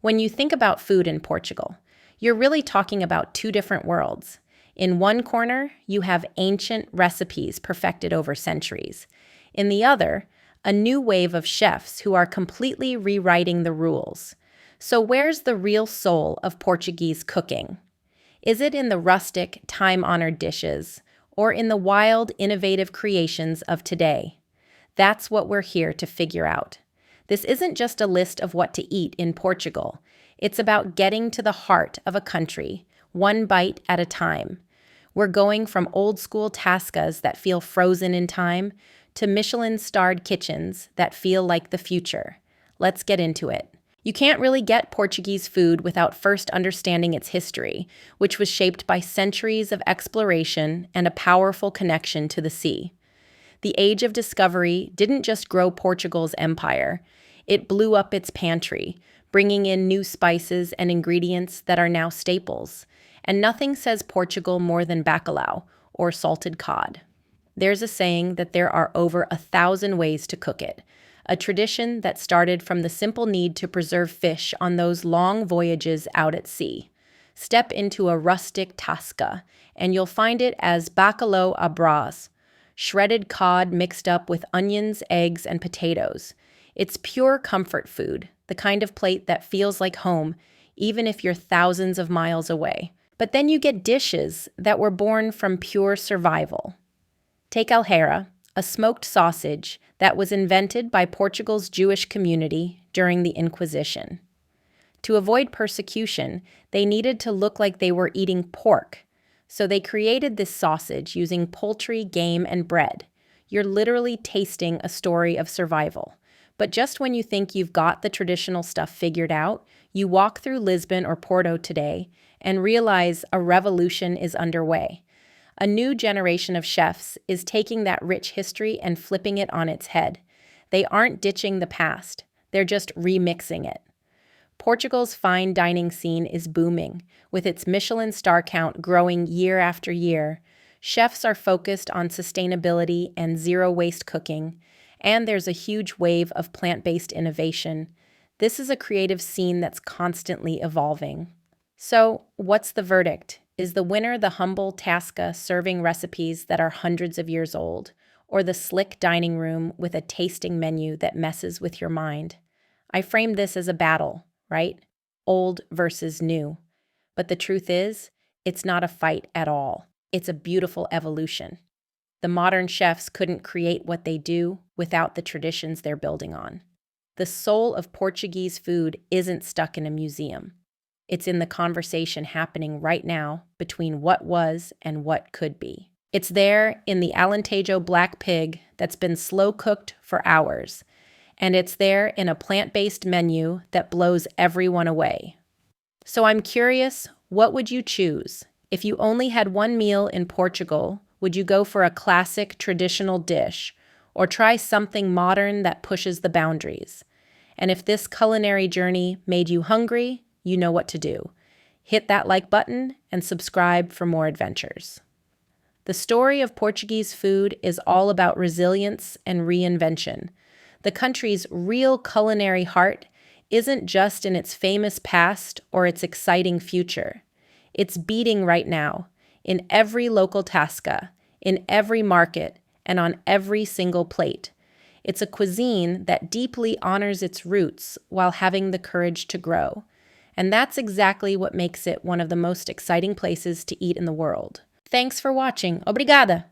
When you think about food in Portugal, you're really talking about two different worlds. In one corner, you have ancient recipes perfected over centuries. In the other, a new wave of chefs who are completely rewriting the rules. So where's the real soul of Portuguese cooking? Is it in the rustic, time-honored dishes, or in the wild, innovative creations of today? That's what we're here to figure out. This isn't just a list of what to eat in Portugal. It's about getting to the heart of a country, one bite at a time. We're going from old-school tascas that feel frozen in time to Michelin-starred kitchens that feel like the future. Let's get into it. You can't really get Portuguese food without first understanding its history, which was shaped by centuries of exploration and a powerful connection to the sea. The Age of Discovery didn't just grow Portugal's empire, it blew up its pantry, bringing in new spices and ingredients that are now staples. And nothing says Portugal more than bacalhau, or salted cod. There's a saying that there are over 1,000 ways to cook it, a tradition that started from the simple need to preserve fish on those long voyages out at sea. Step into a rustic tasca, and you'll find it as bacalhau à Brás, shredded cod mixed up with onions, eggs, and potatoes. It's pure comfort food, the kind of plate that feels like home, even if you're thousands of miles away. But then you get dishes that were born from pure survival. Take alheira, a smoked sausage that was invented by Portugal's Jewish community during the Inquisition. To avoid persecution, they needed to look like they were eating pork, so they created this sausage using poultry, game, and bread. You're literally tasting a story of survival. But just when you think you've got the traditional stuff figured out, you walk through Lisbon or Porto today and realize a revolution is underway. A new generation of chefs is taking that rich history and flipping it on its head. They aren't ditching the past, they're just remixing it. Portugal's fine dining scene is booming, with its Michelin star count growing year after year. Chefs are focused on sustainability and zero-waste cooking, and there's a huge wave of plant-based innovation. This is a creative scene that's constantly evolving. So, what's the verdict? Is the winner the humble tasca serving recipes that are hundreds of years old, or the slick dining room with a tasting menu that messes with your mind? I frame this as a battle, right? Old versus new. But the truth is, it's not a fight at all. It's a beautiful evolution. The modern chefs couldn't create what they do without the traditions they're building on. The soul of Portuguese food isn't stuck in a museum. It's in the conversation happening right now between what was and what could be. It's there in the Alentejo black pig that's been slow cooked for hours. And it's there in a plant-based menu that blows everyone away. So I'm curious, what would you choose? If you only had one meal in Portugal, would you go for a classic traditional dish or try something modern that pushes the boundaries? And if this culinary journey made you hungry, you know what to do. Hit that like button and subscribe for more adventures. The story of Portuguese food is all about resilience and reinvention. The country's real culinary heart isn't just in its famous past or its exciting future. It's beating right now, in every local tasca, in every market, and on every single plate. It's a cuisine that deeply honors its roots while having the courage to grow. And that's exactly what makes it one of the most exciting places to eat in the world. Thanks for watching. Obrigada!